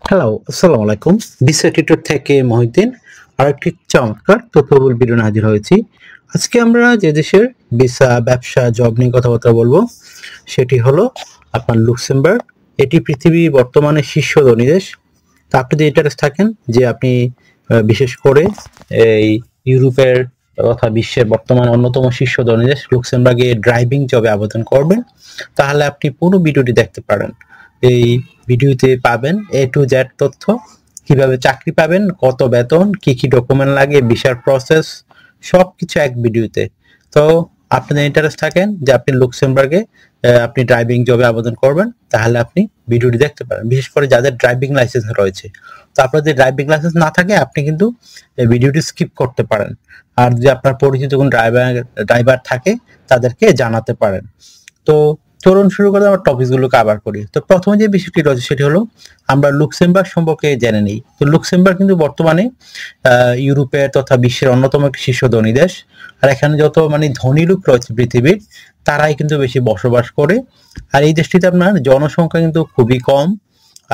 Hello, আসসালামু আলাইকুম। Visa tutor থেকে মহিউদ্দিন আরেকটি চমৎকার তথ্যবহুল ভিডিও নিয়ে হাজির হয়েছি। আজকে আমরা যে দেশের ভিসা, ব্যবসা, জব নিয়ে কথাবার্তা বলবো সেটি হলো আপনার লুক্সেমবার্গ। এটি পৃথিবীর বর্তমানে শীর্ষ ধনী দেশ। তা আপনি যদি ইন্টারেস্ট থাকেন যে আপনি বিশেষ করে এই ইউরোপের তথা বিশ্বের বর্তমানে অন্যতম শীর্ষ ধনী দেশ লুক্সেমবার্গে ড্রাইভিং জবে আবেদন করবেন, তাহলে আপনি পুরো ভিডিওটি দেখতে পারেন। এই ভিডিওতে পাবেন এ টু জেড তথ্য, কিভাবে চাকরি পাবেন, কত বেতন, কি কি ডকুমেন্ট লাগে, ভিসার প্রসেস, সবকিছু এক ভিডিওতে। তো আপনাদের ইন্টারেস্ট থাকেন যে আপনি লুক্সেমবার্গে আপনি ড্রাইভিং জবে আবেদন করবেন, তাহলে আপনি ভিডিওটি দেখতে পারেন। বিশেষ করে যাদের ড্রাইভিং লাইসেন্স রয়েছে, তো আপনার যদি ড্রাইভিং লাইসেন্স না থাকে আপনি কিন্তু এই ভিডিওটি স্কিপ করতে পারেন। আর যদি আপনার পরিচিত কোনো ড্রাইভার থাকে তাদেরকে জানাতে পারেন। তো চলুন শুরু করে আমরা টপিকগুলো কভার করি। তো প্রথমে যে বিষয়টি রয়েছে সেটি হলো আমরা লুক্সেমবার্গ সম্পর্কে জেনে নিই। তো লুক্সেমবার্গ কিন্তু বর্তমানে ইউরোপের তথা বিশ্বের অন্যতম একটি শীর্ষ ধনী দেশ। আর এখানে যত ধনী লোক রয়েছে পৃথিবীর, তারাই কিন্তু বেশি বসবাস করে। আর এই দেশটিতে আপনার জনসংখ্যা কিন্তু খুবই কম,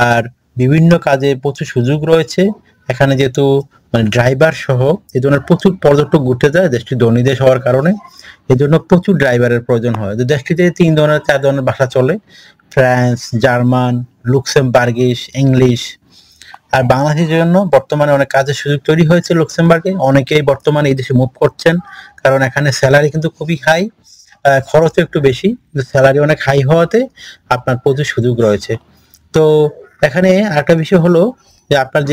আর বিভিন্ন কাজে প্রচুর সুযোগ রয়েছে। এখানে যেহেতু ড্রাইভার সহ এই ধরনের প্রচুর পর্যটক ঘুরতে যায়, দেশটি ধনী দেশ হওয়ার কারণে এই জন্য প্রচুর ড্রাইভারের প্রয়োজন হয়। তো দেশটিতে 4 ধরনের ভাষা চলে: ফ্রান্স, জার্মান, লুক্সেমবার্গিশ, ইংলিশ। আর বাংলাদেশের জন্য বর্তমানে অনেক কাজের সুযোগ তৈরি হয়েছে লুক্সেমবার্গে। অনেকেই বর্তমানে এই দেশে মুভ করছেন, কারণ এখানে স্যালারি কিন্তু খুবই হাই, খরচও একটু বেশি, কিন্তু স্যালারি অনেক হাই হওয়াতে আপনার প্রচুর সুযোগ রয়েছে। তো এখানে আরেকটা বিষয় হলো যে আপনার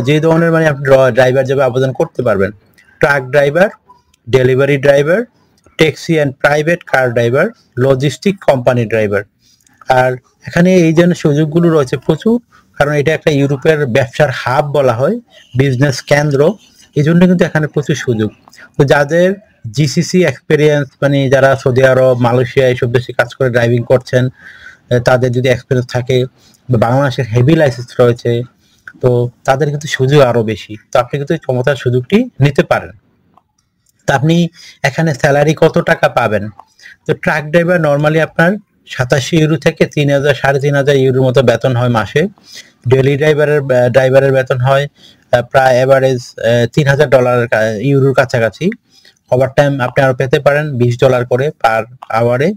যে ধরনের আপনি ড্রাইভার যাবে আবেদন করতে পারবেন: truck driver, delivery driver, taxi and private car driver, logistic company driver. আর এখানে এই ধরনের সুযোগগুলো রয়েছে প্রচুর, কারণ এটা একটা ইউরোপের ব্যবসার হাব বলা হয়, বিজনেস কেন্দ্র। এই জন্য কিন্তু এখানে প্রচুর সুযোগ। তো যাদের জিসিসি এক্সপিরিয়েন্স, যারা সৌদি আরব, মালয়েশিয়া এইসব দেশে কাজ করে ড্রাইভিং করছেন, তাদের যদি এক্সপিরিয়েন্স থাকে, বা বাংলাদেশের হেভি লাইসেন্স রয়েছে, তো তাদের কিন্তু সুযোগ আরো বেশি। তো আপনি কিন্তু চমৎকার সুযোগটি নিতে পারেন। তা আপনি এখানে স্যালারি কত টাকা পাবেন? তো ট্রাক ড্রাইভার নর্মালি আপনার 87 ইউরো থেকে 3,000 3,500 ইউরোর মতো বেতন হয় মাসে। ডেলি ড্রাইভারের বেতন হয় প্রায় এভারেজ $3,000 ইউরোর কাছাকাছি। ওভারটাইম আপনি আরো পেতে পারেন $20 করে পার আওয়ারে।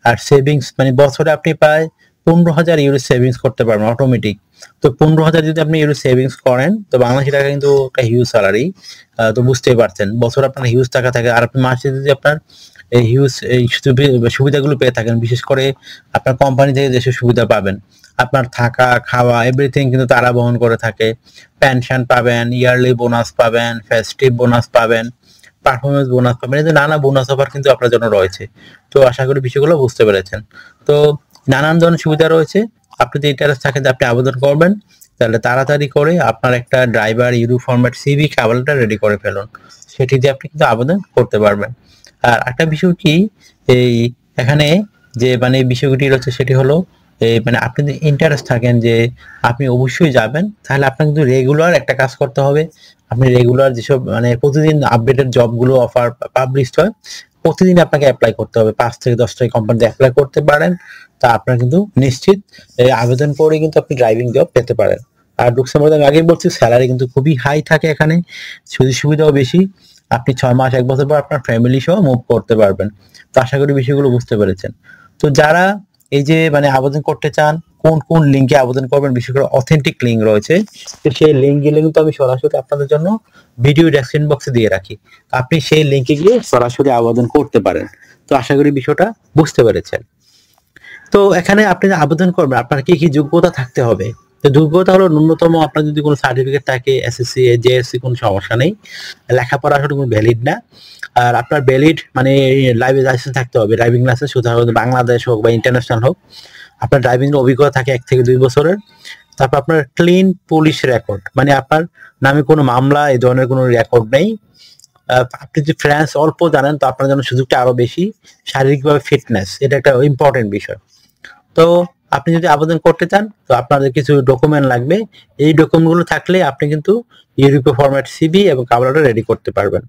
আর সেভিংস বছরে আপনি প্রায় 15,000 ইউরো সেভিংস করতে পারবেন অটোমেটিক। তো 15,000 যদি আপনি ইউরো সেভিংস করেন, তো বাংলাদেশি টাকা কিন্তু একটা হিউজ স্যালারি। তো বুঝতেই পারছেন, বছর আপনার হিউজ টাকা থাকে। আর আপনি মাসে যদি আপনার এই হিউজ এই সুবিধাগুলো পেয়ে থাকেন, বিশেষ করে আপনার কোম্পানি থেকে যেসব সুবিধা পাবেন, আপনার থাকা, খাওয়া, এভরিথিং কিন্তু তারা বহন করে থাকে। পেনশন পাবেন, ইয়ারলি বোনাস পাবেন, ফেস্টিভ বোনাস পাবেন, পারফরমেন্স বোনাস পাবেন। এই যে নানা বোনাস অফার কিন্তু আপনার জন্য রয়েছে। তো আশা করি বিষয়গুলো বুঝতে পেরেছেন। তো নানান ধরনের সুবিধা রয়েছে। আপনি যদি ইন্টারেস্ট থাকে যে আপনি আবেদন করবেন, তাহলে তাড়াতাড়ি করে আপনার একটা ড্রাইভার ইউরো ফরম্যাট সিভি কাভালটা রেডি করে ফেলুন। সেটি দিয়ে আপনি কিন্তু আবেদন করতে পারবেন। আর একটা বিষয় কি, এই এখানে যে বিষয়টি রয়েছে সেটি হলো এই আপনি যদি ইন্টারেস্ট থাকেন যে আপনি অবশ্যই যাবেন, তাহলে আপনার কিন্তু রেগুলার একটা কাজ করতে হবে। আপনি রেগুলার যেসব প্রতিদিন আপডেটেড জবগুলো অফার পাবলিশড হয়, প্রতিদিন আপনাকে অ্যাপ্লাই করতে হবে। 5 থেকে 10টা কোম্পানিতে অ্যাপ্লাই করতে পারেন, তা আপনার কিন্তু নিশ্চিত আবেদন করে কিন্তু আপনি ড্রাইভিং জব পেতে পারেন। আর লুক্সেমবার্গে আমি আগেই বলছি, স্যালারি কিন্তু খুবই হাই থাকে এখানে, সুযোগ সুবিধাও বেশি। আপনি 6 মাস 1 বছর পর আপনার ফ্যামিলি সহ মুভ করতে পারবেন। তো আশা করি বিষয়গুলো বুঝতে পেরেছেন। তো যারা এই যে আবেদন করতে চান, কোন কোন লিঙ্কে আবেদন করবেন, বিশেষ করে অথেন্টিক লিঙ্ক রয়েছে, তো সেই লিঙ্ক গেলে কিন্তু আমি সরাসরি আপনাদের জন্য ভিডিও ডেসক্রিপশন বক্সে দিয়ে রাখি। আপনি সেই লিঙ্কে গিয়ে সরাসরি আবেদন করতে পারেন। তো আশা করি বিষয়টা বুঝতে পেরেছেন। তো এখানে আপনি আবেদন করবেন, আপনার কি কি যোগ্যতা থাকতে হবে? তো যোগ্যতা হলো ন্যূনতম আপনার যদি কোনো সার্টিফিকেট থাকে, এসএসসি, জেএসসি, কোনো সমস্যা নেই। লেখাপড়া আসলে কোনো ভ্যালিড না। আর আপনার ভ্যালিড লাইভে লাইসেন্স থাকতে হবে, ড্রাইভিং লাইসেন্স, সুতরাং বাংলাদেশ হোক বা ইন্টারন্যাশনাল হোক, আপনার ড্রাইভিং অভিজ্ঞতা থাকে 1 থেকে 2 বছরের। তারপর আপনার ক্লিন পুলিশ রেকর্ড, আপনার নামে কোনো মামলা এই ধরনের কোনো রেকর্ড নেই। আপনি যদি ফ্রান্স অল্প জানেন, তো আপনার জন্য সুযোগটা আরো বেশি। শারীরিকভাবে ফিটনেস, এটা একটা ইম্পর্টেন্ট বিষয়। তো আপনি যদি আবেদন করতে চান, তো আপনাদের কিছু ডকুমেন্ট লাগবে। এই ডকুমেন্টগুলো থাকলে আপনি কিন্তু ইউরোপীয় ফরম্যাট সিভি এবং কাভারটা রেডি করতে পারবেন।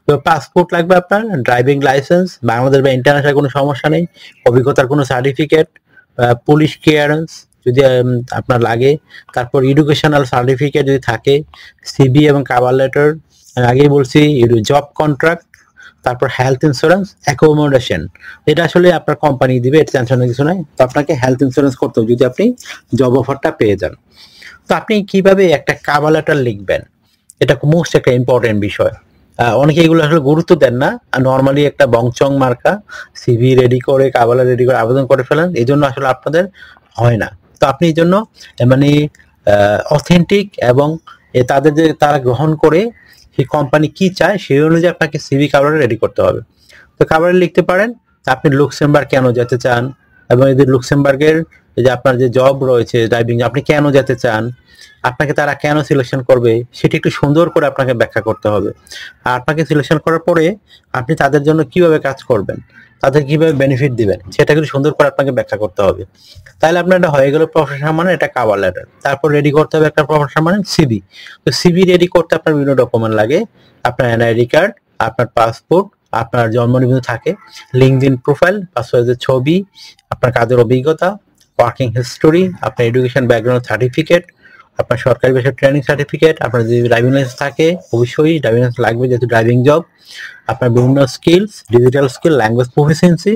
তো পাসপোর্ট লাগবে, আপনার ড্রাইভিং লাইসেন্স, বাংলাদেশ বা ইন্টারন্যাশনাল কোনো সমস্যা নেই, অভিজ্ঞতার কোনো সার্টিফিকেট, পুলিশ ক্লিয়ারেন্স, যদি আপনার লাগে। তারপর এডুকেশনাল সার্টিফিকেট যদি থাকে, সিবি এবং কভার লেটার, আগেই বলছি, জব কন্ট্রাক্ট, তারপর হেলথ ইন্স্যুরেন্স, অ্যাকোমোডেশন। এটা আসলে আপনার কোম্পানি দিবে, এটা টেনশনের কিছু নাই। তো আপনাকে হেলথ ইন্স্যুরেন্স করতে হবে যদি আপনি জব অফারটা পেয়ে যান। তো আপনি কিভাবে একটা কভার লেটার লিখবেন, এটা মোস্ট একটা ইম্পর্টেন্ট বিষয়। অনেকে এগুলো আসলে গুরুত্ব দেন না, আর নর্মালি একটা বংচং মার্কা সিভি রেডি করে, কভার লেটার রেডি করে আবেদন করে ফেলেন, এই জন্য আসলে আপনাদের হয় না। তো আপনি এই জন্য মানে অথেন্টিক এবং তাদের যে তারা গ্রহণ করে সেই কোম্পানি কি চায় সেই অনুযায়ী আপনাকে সিভি কভার রেডি করতে হবে। তো কভারে লিখতে পারেন আপনি লুক্সেমবার্গ কেন যেতে চান, এবং এই যে লুক্সেমবার্গের যে আপনার যে জব রয়েছে ড্রাইভিং, আপনি কেন যেতে চান, আপনাকে তারা কেন সিলেকশন করবে সেটি একটু সুন্দর করে আপনাকে ব্যাখ্যা করতে হবে। আর আপনাকে সিলেকশন করার পরে আপনি তাদের জন্য কিভাবে কাজ করবেন, তাদের কিভাবে বেনিফিট দিবেন, সেটা কিন্তু সুন্দর করে আপনাকে ব্যাখ্যা করতে হবে। তাহলে আপনার এটা হয়ে গেল প্রফেশনাল মানে এটা কভার লেটার। তারপর রেডি করতে হবে একটা প্রফেশনাল মানে সিভি। তো সিভি রেডি করতে আপনার বিভিন্ন ডকুমেন্ট লাগে, আপনার এনআইডি কার্ড, আপনার পাসপোর্ট, আপনার জন্ম নিবন্ধন থাকে, লিঙ্কডইন প্রোফাইল, পাসপোর্টের ছবি, আপনার কাজের অভিজ্ঞতা, ওয়ার্কিং হিস্টোরি, আপনার এডুকেশন ব্যাকগ্রাউন্ড সার্টিফিকেট, আপনার সরকারি বেসরকারি ট্রেনিং সার্টিফিকেট, আপনার যদি ড্রাইভিং লাইসেন্স থাকে অবশ্যই ড্রাইভিং লাইসেন্স লাগবে যেহেতু ড্রাইভিং জব, আপনার বিভিন্ন skills, digital skill, language proficiency,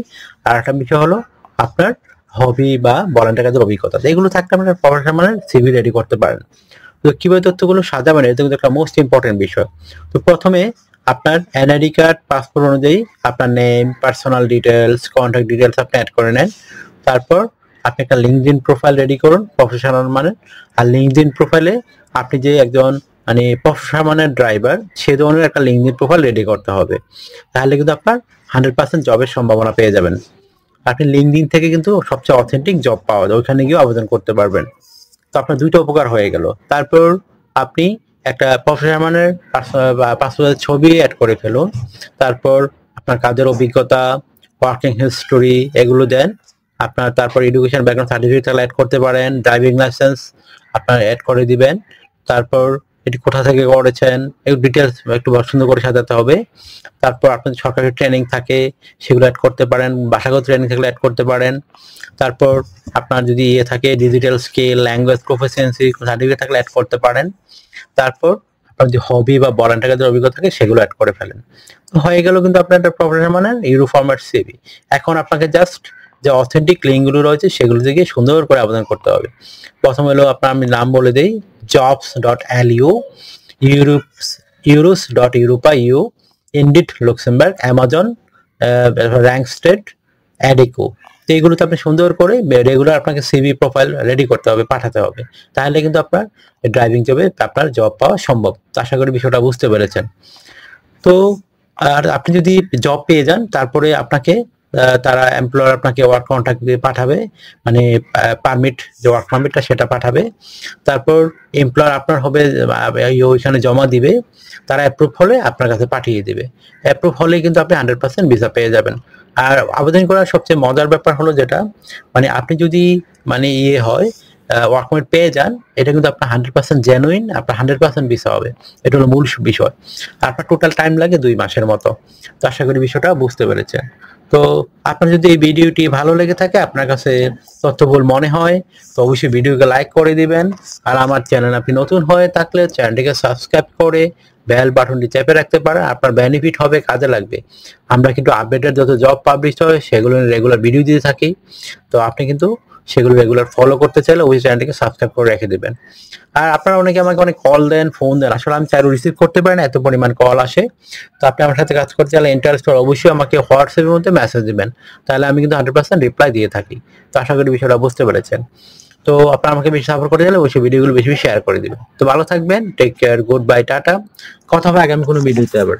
আর একটা বিষয় হলো আপনার হবি বা ভলান্টিয়ার কাজের অভিজ্ঞতা। এগুলো থাকলে আপনার প্রফেশনাল মানে সিভি রেডি করতে পারেন। তো কিভাবে তথ্যগুলো সাজাবেন এটা কিন্তু একটা মোস্ট ইম্পর্টেন্ট বিষয়। তো প্রথমে আপনার এনআইডি কার্ড, পাসপোর্ট অনুযায়ী আপনার name, personal details, contact details আপনি অ্যাড করে নেন। তারপর আপনি একটা লিঙ্কডইন প্রোফাইল রেডি করুন প্রফেশনাল মানে। আর লিঙ্কডইন প্রোফাইলে আপনি যে একজন মানে প্রফেশনাল মানে ড্রাইভার সে ধরনের একটা লিঙ্কডইন প্রোফাইল রেডি করতে হবে, তাহলে কিন্তু আপনার 100% জবের সম্ভাবনা পেয়ে যাবেন। আপনি লিঙ্কডইন থেকে কিন্তু সবচেয়ে অথেন্টিক জব পাওয়া যায়, ওইখানে গিয়ে আবেদন করতে পারবেন। তো আপনার দুইটা উপকার হয়ে গেল। তারপর আপনি একটা প্রফেশনাল মানের পাসপোর্টের ছবি অ্যাড করে ফেলুন। তারপর আপনার কাজের অভিজ্ঞতা, ওয়ার্কিং হিস্টোরি এগুলো দেন আপনার। তারপর এডুকেশন ব্যাকগ্রাউন্ড সার্টিফিকেট অ্যাড করতে পারেন, ড্রাইভিং লাইসেন্স আপনার অ্যাড করে দিবেন। তারপর এটি কোথা থেকে করেছেন একটু ডিটেলস একটু সুন্দর করে সাজাতে হবে। তারপর আপনার সরকারি ট্রেনিং থাকে সেগুলো অ্যাড করতে পারেন, ভাষাগত ট্রেনিং থাকলে অ্যাড করতে পারেন। তারপর আপনার যদি ইয়ে থাকে digital skill, language proficiency certificate থাকলে অ্যাড করতে পারেন। তারপর আপনার যদি হবি বা ভলান্টিয়ার কাজের অভিজ্ঞতা থাকে সেগুলো অ্যাড করে ফেলেন। তো হয়ে গেল কিন্তু আপনার একটা প্রফেশনাল মানে ইউরো ফরম্যাট সিভি। এখন আপনাকে জাস্ট যে অথেন্টিক লিঙ্কগুলো রয়েছে সেগুলো থেকে সুন্দর করে আবেদন করতে হবে। প্রথম হলো আপনার আমি নাম বলে দিই, jobs.lu, euros.europa.eu, Indeed Luxembourg, Amazon, Randstad, Adecco. তো এইগুলোতে আপনি সুন্দর করে রেগুলার আপনাকে সিভি প্রোফাইল রেডি করতে হবে, পাঠাতে হবে, তাহলে কিন্তু আপনার ড্রাইভিং জবে আপনার জব পাওয়া সম্ভব। তো আশা করি বিষয়টা বুঝতে পেরেছেন। তো আর আপনি যদি জব পেয়ে যান তারপরে আপনাকে তারা এমপ্লয়ার আপনাকে ওয়ার্ক কন্ট্রাক্ট দিয়ে পাঠাবে, মানে পারমিট যে ওয়ার্ক পারমিটটা সেটা পাঠাবে। তারপর এমপ্লয়ার আপনার হবে ওইখানে জমা দিবে, তারা অ্যাপ্রুভ হলে আপনার কাছে পাঠিয়ে দিবে। অ্যাপ্রুভ হলে কিন্তু আপনি 100% ভিসা পেয়ে যাবেন। আর আবেদন করার সবচেয়ে মজার ব্যাপার হলো যেটা, মানে আপনি যদি মানে ইয়ে হয় ওয়ার্ক পারমিট পেয়ে যান, এটা কিন্তু আপনার 100% জেনুইন, আপনার 100% ভিসা হবে। এটা হলো মূল বিষয়। আপনার টোটাল টাইম লাগে 2 মাসের মতো। তো আশা করি বিষয়টা বুঝতে পেরেছেন। তো আপনার যদি এই ভিডিওটি ভালো লেগে থাকে, আপনার কাছে তথ্যবহুল মনে হয়, তো অবশ্যই ভিডিওকে লাইক করে দিবেন। আর আমার চ্যানেল আপনি নতুন হয়ে থাকলে চ্যানেলটিকে সাবস্ক্রাইব করে বেল বাটনটি চেপে রাখতে পারেন, আপনার বেনিফিট হবে, কাজে লাগবে। আমরা কিন্তু আপডেটেড যত জব পাবলিশ হয় সেগুলো রেগুলার ভিডিও দিয়ে থাকি। তো আপনি কিন্তু সেগুলো রেগুলার ফলো করতে চাইলে ওই চ্যানেলটিকে সাবস্ক্রাইব করে রেখে দিবেন। আর আপনারা অনেকে আমাকে অনেক কল দেন, ফোন দেন, আসলে আমি চাইলেও রিসিভ করতে পারি না, এত পরিমাণ কল আসে। তো আপনি আমার সাথে কাজ করতে চাইলে ইন্টারেস্ট হলে অবশ্যই আমাকে হোয়াটসঅ্যাপের মধ্যে মেসেজ দিবেন, তাহলে আমি কিন্তু 100% রিপ্লাই দিয়ে থাকি। তো আশা করি বিষয়টা বুঝতে পেরেছেন। তো আপনারা আমাকে বেশি সাপোর্ট করতে চাইলে অবশ্যই ভিডিওগুলো বেশি বেশি শেয়ার করে দিবেন। তো ভালো থাকবেন, take care, good bye, tata. কথা হবে আগামী কোনো ভিডিওতে আবার।